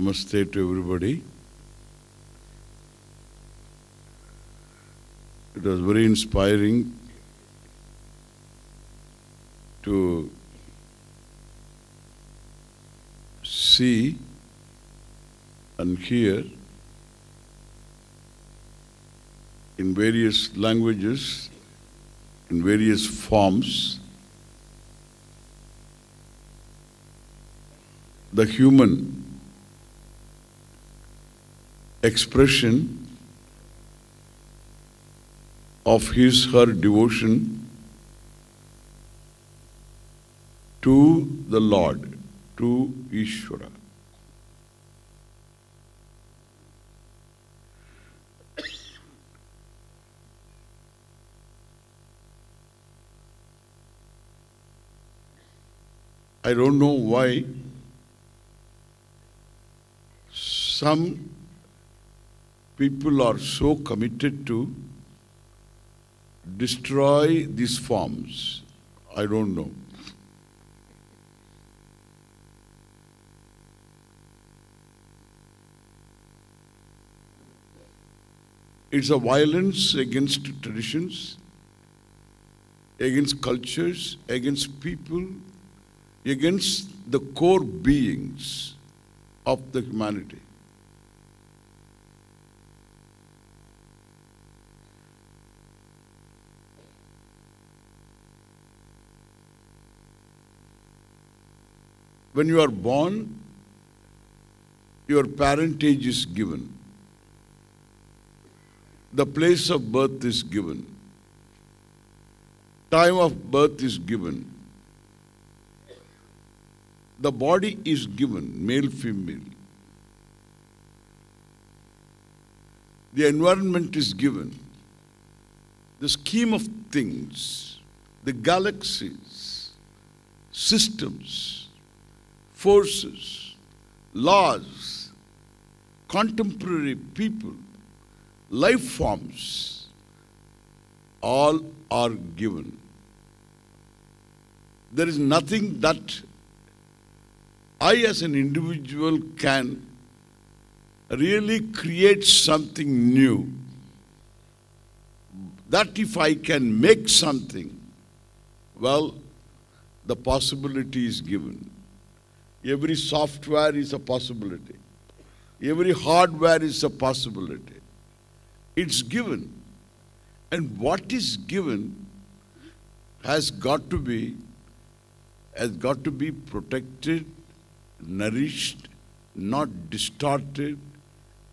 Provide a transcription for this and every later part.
Namaste to everybody. It was very inspiring to see and hear in various languages, in various forms, the human expression of her devotion to the Lord, to Ishvara. I don't know why some people are so committed to destroy these forms. I don't know. It's a violence against traditions, against cultures, against people, against the core beings of the humanity. When you are born, your parentage is given. The place of birth is given. Time of birth is given. The body is given, male, female. The environment is given. The scheme of things, the galaxies, systems, forces, laws, contemporary people, life forms, all are given. There is nothing that I as an individual can really create something new. That if I can make something, well, the possibility is given. Every software is a possibility. Every hardware is a possibility. It's given. And what is given has got to be protected, nourished, not distorted,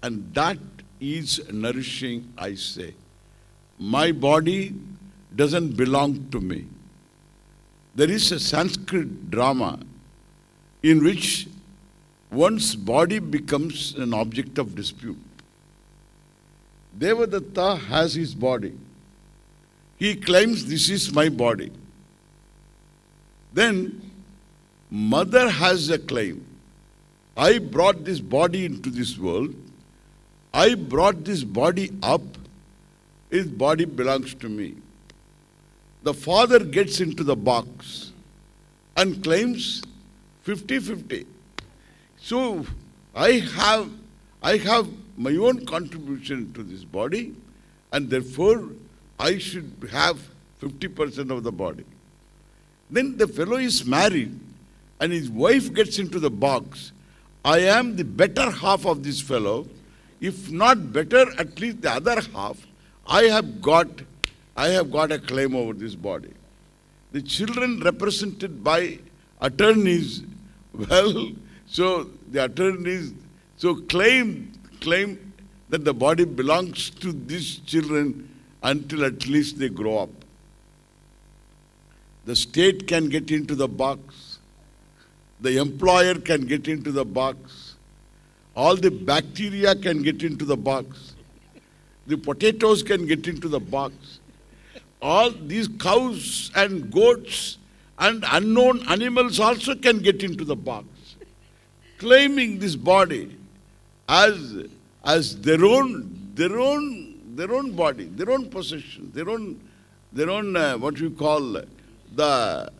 and that is nourishing, I say. My body doesn't belong to me. There is a Sanskrit drama in which one's body becomes an object of dispute. Devadatta has his body. He claims, this is my body. Then mother has a claim. I brought this body into this world. I brought this body up. His body belongs to me. The father gets into the box and claims 50-50. So I have my own contribution to this body, and therefore I should have 50% of the body. Then the fellow is married and his wife gets into the box. I am the better half of this fellow. If not better, at least the other half, I have got a claim over this body. The children represented by attorneys, well, so the attorneys claim that the body belongs to these children until at least they grow up. The state can get into the box. The employer can get into the box. All the bacteria can get into the box. The potatoes can get into the box. All these cows and goats and unknown animals also can get into the box, claiming this body as their own body, their own possession, their own what you call the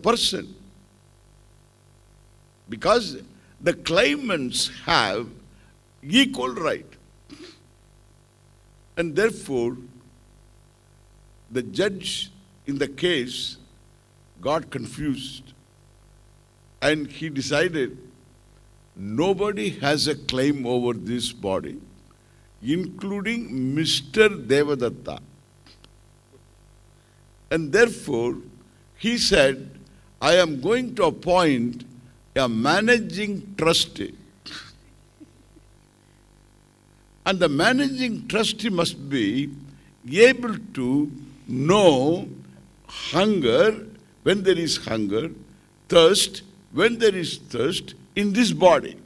person. Because the claimants have equal right. And therefore, the judge in the case got confused and he decided nobody has a claim over this body, including Mr. Devadatta. And therefore, he said, I am going to appoint a managing trustee. And the managing trustee must be able to know hunger when there is hunger, thirst when there is thirst in this body.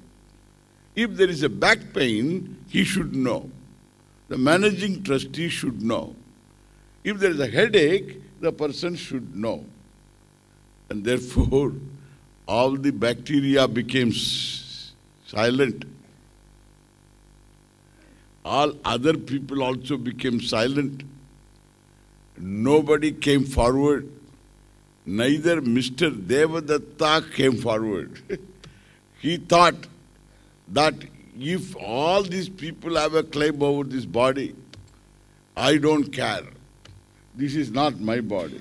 If there is a back pain, he should know. The managing trustee should know. If there is a headache, the person should know. And therefore, all the bacteria became silent. All other people also became silent. Nobody came forward. Neither Mr. Devadatta came forward. He thought that if all these people have a claim over this body, I don't care. This is not my body.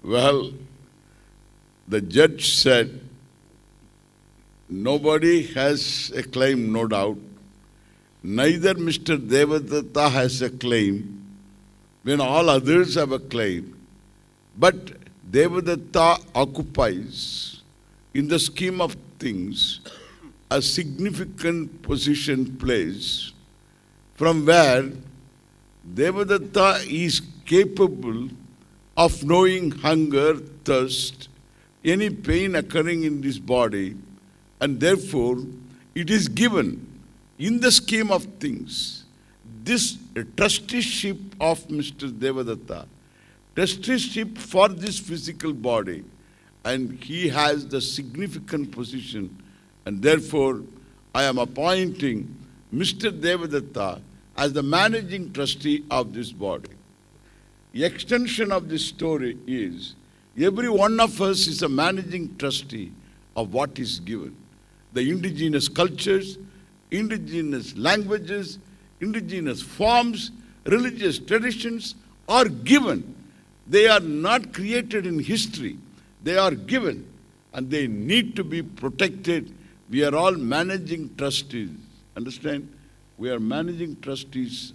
Well, the judge said, nobody has a claim, no doubt. Neither Mr. Devadatta has a claim when all others have a claim. But Devadatta occupies, in the scheme of things, a significant position place from where Devadatta is capable of knowing hunger, thirst, any pain occurring in this body, and therefore it is given in the scheme of things. This trusteeship of Mr. Devadatta, trusteeship for this physical body, and he has the significant position, and therefore I am appointing Mr. Devadatta as the managing trustee of this body. The extension of this story is, every one of us is a managing trustee of what is given. The indigenous cultures, indigenous languages, indigenous forms, religious traditions are given. They are not created in history. They are given and they need to be protected. We are all managing trustees. Understand? We are managing trustees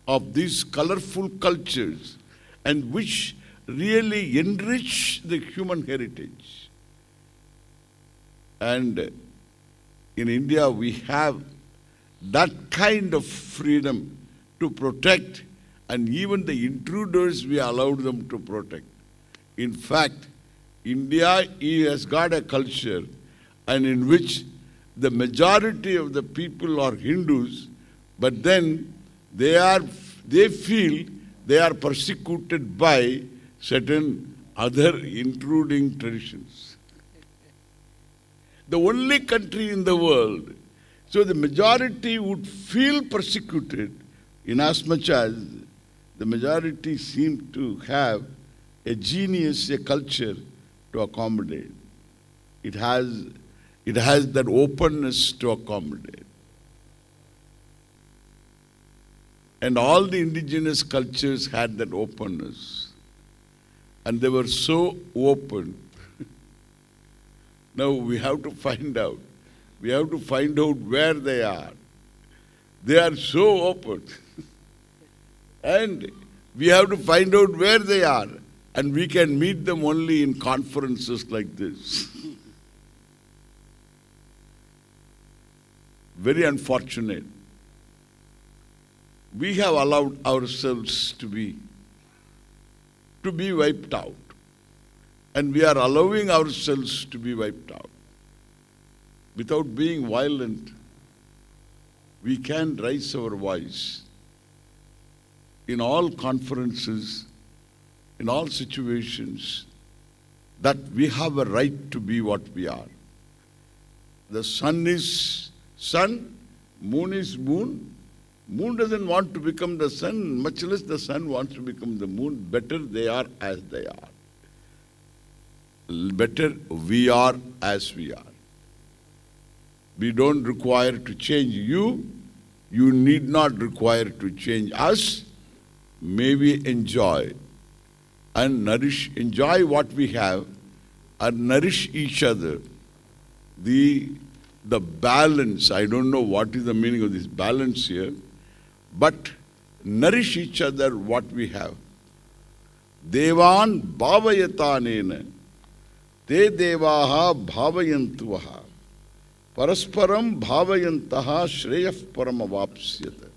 of these colorful cultures and which really enrich the human heritage. And in India, we have that kind of freedom to protect, and even the intruders we allowed them to protect. In fact, India has got a culture and in which the majority of the people are Hindus, but then they feel they are persecuted by certain other intruding traditions. The only country in the world, so the majority would feel persecuted in as much as the majority seem to have a genius, a culture to accommodate. It has that openness to accommodate. And all the indigenous cultures had that openness. And they were so open. Now we have to find out. We have to find out where they are. They are so open. And we have to find out where they are. And we can meet them only in conferences like this. Very unfortunate. We have allowed ourselves to be wiped out. And we are allowing ourselves to be wiped out. Without being violent, we can raise our voice in all conferences, in all situations, that we have a right to be what we are. The sun is sun, moon is moon. Moon doesn't want to become the sun, much less the sun wants to become the moon. Better they are as they are. Better we are as we are. We don't require to change you. You need not require to change us. May we enjoy and nourish, enjoy what we have and nourish each other. The balance, I don't know what is the meaning of this balance here, but nourish each other what we have. Devan bhavayatanena te devaha bhavayantuvaha parasparam bhavayantaha shreyah paramavapsyata.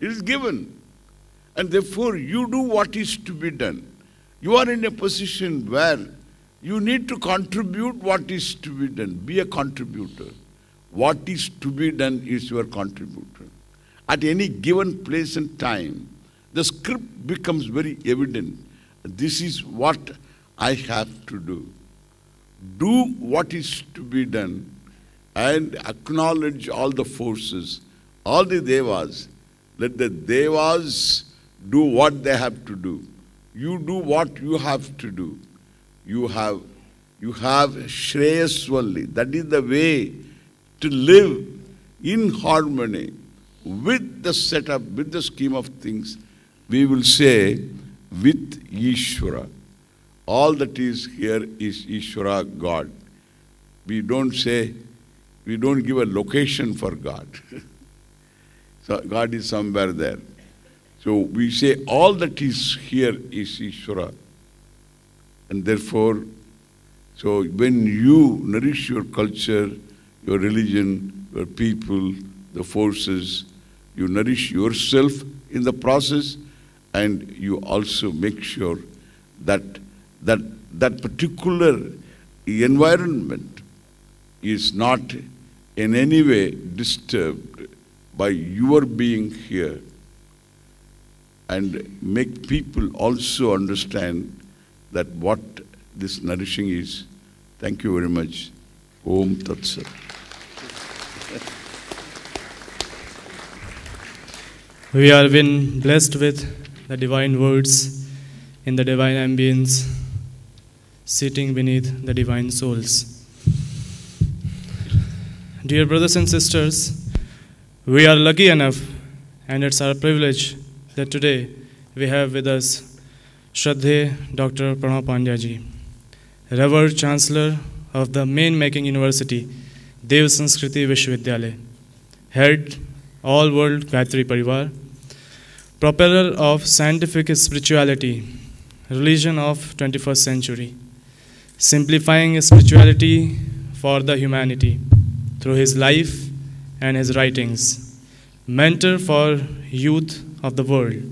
It is given. And therefore you do what is to be done. You are in a position where you need to contribute what is to be done. Be a contributor. What is to be done is your contributor. At any given place and time, the script becomes very evident. This is what I have to do. Do what is to be done and acknowledge all the forces, all the devas. Let the devas do what they have to do. You do what you have to do. You have Shreyaswali. That is the way to live in harmony with the setup, with the scheme of things. We will say with Ishvara. All that is here is Ishvara, God. We don't say, we don't give a location for God. So God is somewhere there. So we say all that is here is Ishvara. And therefore, so when you nourish your culture, your religion, your people, the forces, you nourish yourself in the process, and you also make sure that that particular environment is not in any way disturbed by your being here, and make people also understand that what this nourishing is. Thank you very much. Om Tat Sat. We have been blessed with the divine words in the divine ambience, sitting beneath the divine souls. Dear brothers and sisters, we are lucky enough, and it's our privilege, that today we have with us Shraddhe Dr. Pranav Pandya ji, Revered Chancellor of the main-making university, Dev Sanskriti Vishwavidyalaya, Head All World Gayatri Pariwar, Propeller of Scientific Spirituality, Religion of 21st Century, simplifying spirituality for the humanity through his life and his writings, mentor for youth of the world.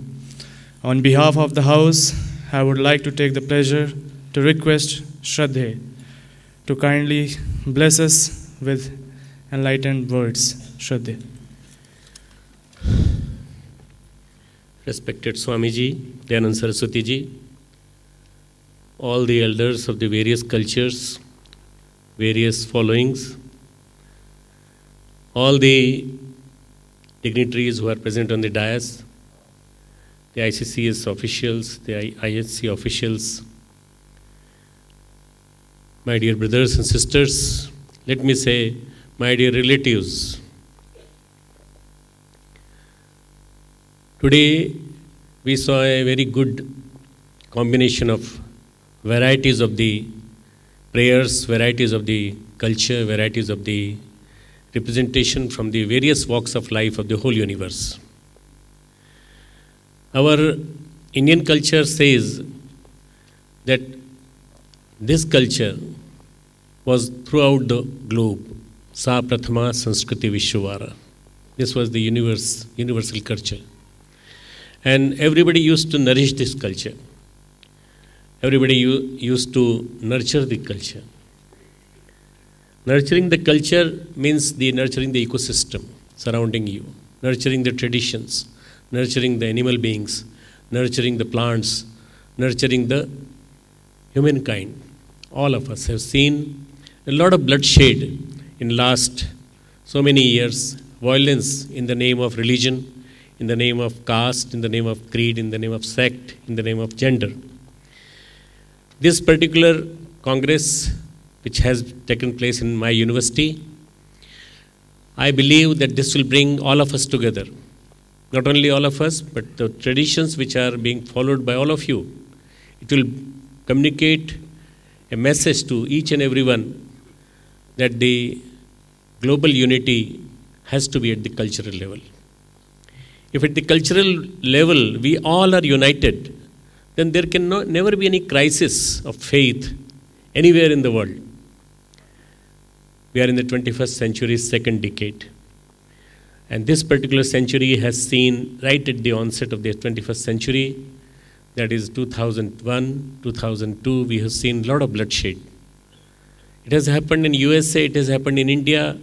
On behalf of the house, I would like to take the pleasure to request Shraddhe to kindly bless us with enlightened words. Shraddhe. Respected Swamiji, Dayanand Saraswati ji, all the elders of the various cultures, various followings, all the dignitaries who are present on the dais, the ICCS officials, the IHC officials, my dear brothers and sisters, let me say, my dear relatives. Today, we saw a very good combination of varieties of the prayers, varieties of the culture, varieties of the representation from the various walks of life of the whole universe. Our Indian culture says that this culture was throughout the globe. Sa Prathama Sanskriti Vishwavara. This was the universal culture. And everybody used to nourish this culture. Everybody used to nurture the culture. Nurturing the culture means nurturing the ecosystem surrounding you, nurturing the traditions, nurturing the animal beings, nurturing the plants, nurturing the humankind. All of us have seen a lot of bloodshed in last so many years, violence in the name of religion, in the name of caste, in the name of creed, in the name of sect, in the name of gender. This particular Congress, which has taken place in my university, I believe that this will bring all of us together. Not only all of us, but the traditions which are being followed by all of you. It will communicate a message to each and everyone that the global unity has to be at the cultural level. If at the cultural level we all are united, then there can never be any crisis of faith anywhere in the world. We are in the 21st century's second decade. And this particular century has seen, right at the onset of the 21st century, that is 2001, 2002, we have seen a lot of bloodshed. It has happened in USA, it has happened in India,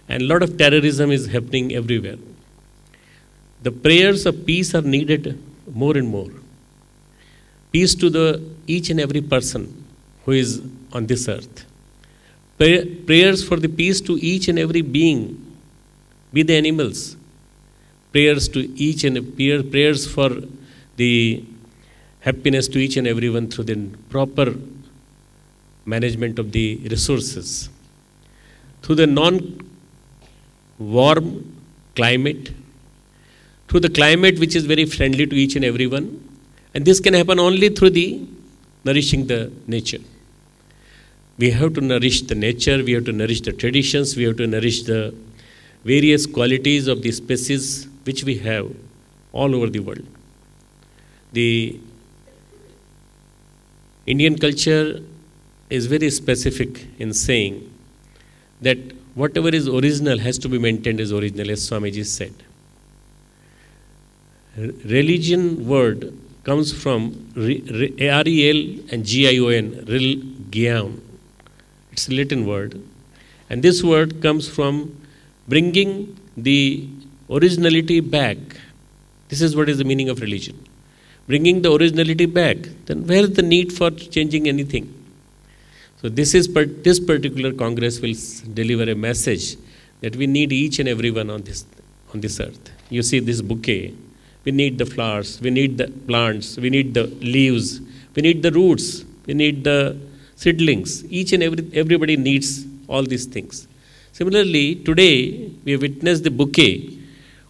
and a lot of terrorism is happening everywhere. The prayers of peace are needed more and more. Peace to each and every person who is on this earth. Prayers for the peace to each and every being, be the animals. Prayers to each and prayers for the happiness to each and everyone through the proper management of the resources. Through the non-warm climate, through the climate which is very friendly to each and everyone. And this can happen only through the nourishing the nature. We have to nourish the nature, we have to nourish the traditions, we have to nourish the various qualities of the species which we have all over the world. The Indian culture is very specific in saying that whatever is original has to be maintained as original, as Swamiji said. Religion word comes from R-E-L and G-I-O-N, Gyan. It's a Latin word. And this word comes from bringing the originality back. This is what is the meaning of religion. Bringing the originality back. Then where is the need for changing anything? So this particular Congress will deliver a message that we need each and everyone on this earth. You see this bouquet. We need the flowers, we need the plants, we need the leaves, we need the roots, we need the seedlings. Each and everybody needs all these things. Similarly, today we have witnessed the bouquet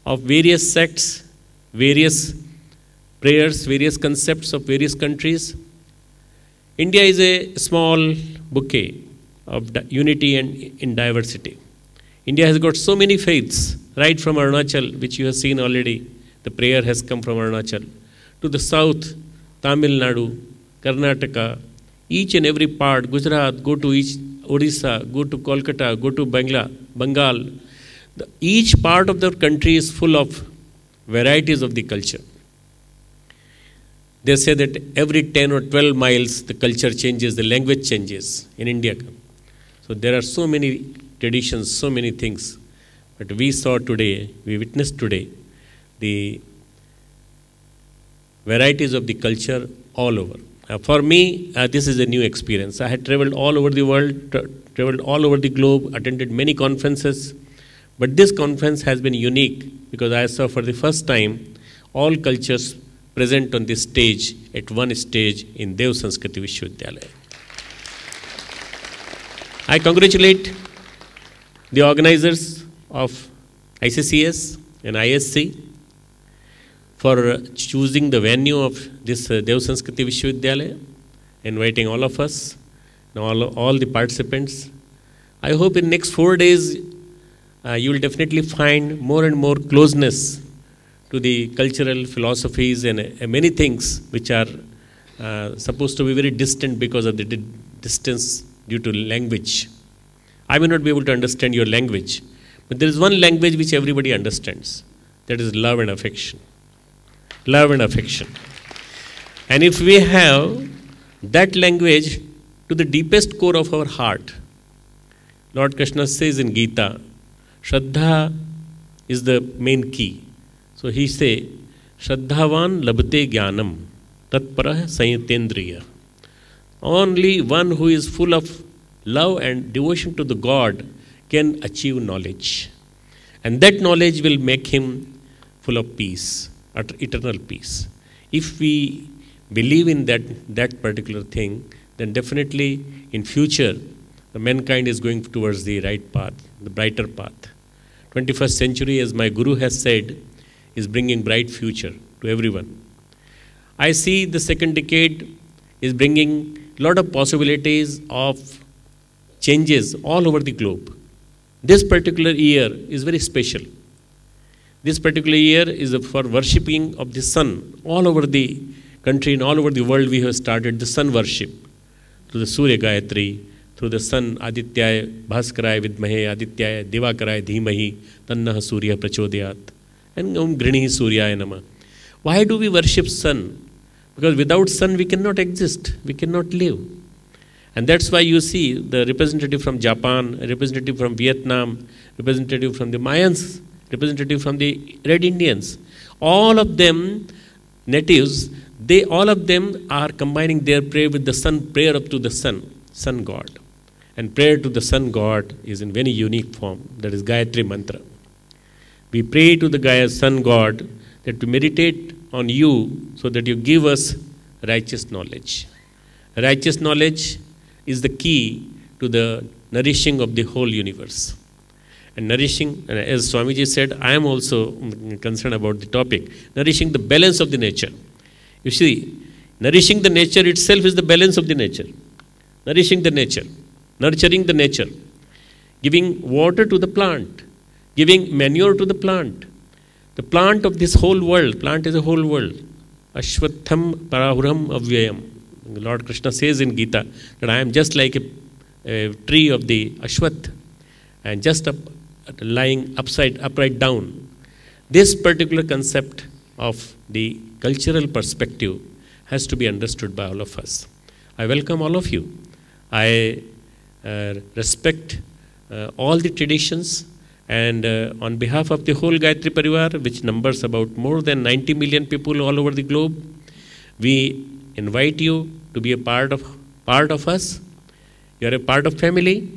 of various sects, various prayers, various concepts of various countries. India is a small bouquet of unity and in diversity. India has got so many faiths, right from Arunachal, which you have seen already. The prayer has come from Arunachal. To the south, Tamil Nadu, Karnataka, each and every part, Gujarat, go to Odisha, go to Kolkata, go to Bengal. Each part of the country is full of varieties of the culture. They say that every 10 or 12 miles, the culture changes, the language changes in India. So there are so many traditions, so many things. But we saw today, we witnessed today, the varieties of the culture all over. For me, this is a new experience. I had traveled all over the world, traveled all over the globe, attended many conferences. But this conference has been unique because I saw for the first time all cultures present on this stage, at one stage in Sanskriti Vishwavidyalaya. I congratulate the organizers of ICCS and ISC for choosing the venue of this Sanskriti Vishwavidyalaya, inviting all of us and all the participants. I hope in next 4 days you will definitely find more and more closeness to the cultural philosophies and many things which are supposed to be very distant because of the distance due to language. I may not be able to understand your language, but there is one language which everybody understands. That is love and affection. Love and affection. And if we have that language to the deepest core of our heart, Lord Krishna says in Gita, Shraddha is the main key. So he say, Shraddhavan labhate jnanam tatparah sanyatendriya. Only one who is full of love and devotion to the God can achieve knowledge. And that knowledge will make him full of peace, eternal peace. If we believe in that particular thing, then definitely in future, the mankind is going towards the right path, the brighter path. 21st century, as my Guru has said, is bringing bright future to everyone. I see the second decade is bringing a lot of possibilities of changes all over the globe. This particular year is very special. This particular year is for worshipping of the sun. All over the country and all over the world we have started the sun worship. Through the Surya Gayatri, through the sun Adityaya Bhaskaraya Vidmahe Adityaya Divakaraya Dhimahi Tannah Surya Prachodayat and Grinihi Suryaya Nama. Why do we worship sun? Because without sun we cannot exist, we cannot live. And that's why you see the representative from Japan, representative from Vietnam, representative from the Mayans, representative from the Red Indians. All of them, natives, all of them are combining their prayer with the sun, prayer up to the sun god. And prayer to the sun god is in very unique form, that is Gayatri Mantra. We pray to the sun god that to meditate on you so that you give us righteous knowledge. Righteous knowledge is the key to the nourishing of the whole universe. And nourishing, as Swamiji said, I am also concerned about the topic, nourishing the balance of the nature. You see, nourishing the nature itself is the balance of the nature. Nourishing the nature, nurturing the nature, giving water to the plant, giving manure to the plant. The plant of this whole world, plant is a whole world. Ashwatham parahuram avyayam. Lord Krishna says in Gita that I am just like a tree of the Ashwath and just lying upright down. This particular concept of the cultural perspective has to be understood by all of us. I welcome all of you. I respect all the traditions, and on behalf of the whole Gayatri Pariwar, which numbers about more than 90 million people all over the globe, we invite you to be a part of us. You are a part of family,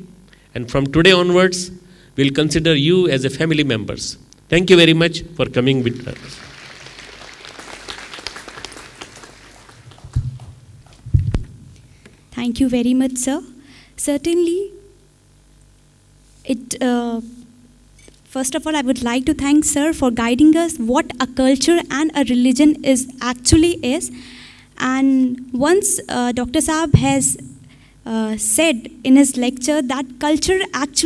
and from today onwards, we'll consider you as a family members. Thank you very much for coming with us. Thank you very much, sir. Certainly, first of all, I would like to thank sir for guiding us what a culture and a religion actually is. And once Dr. Saab has said in his lecture that culture actually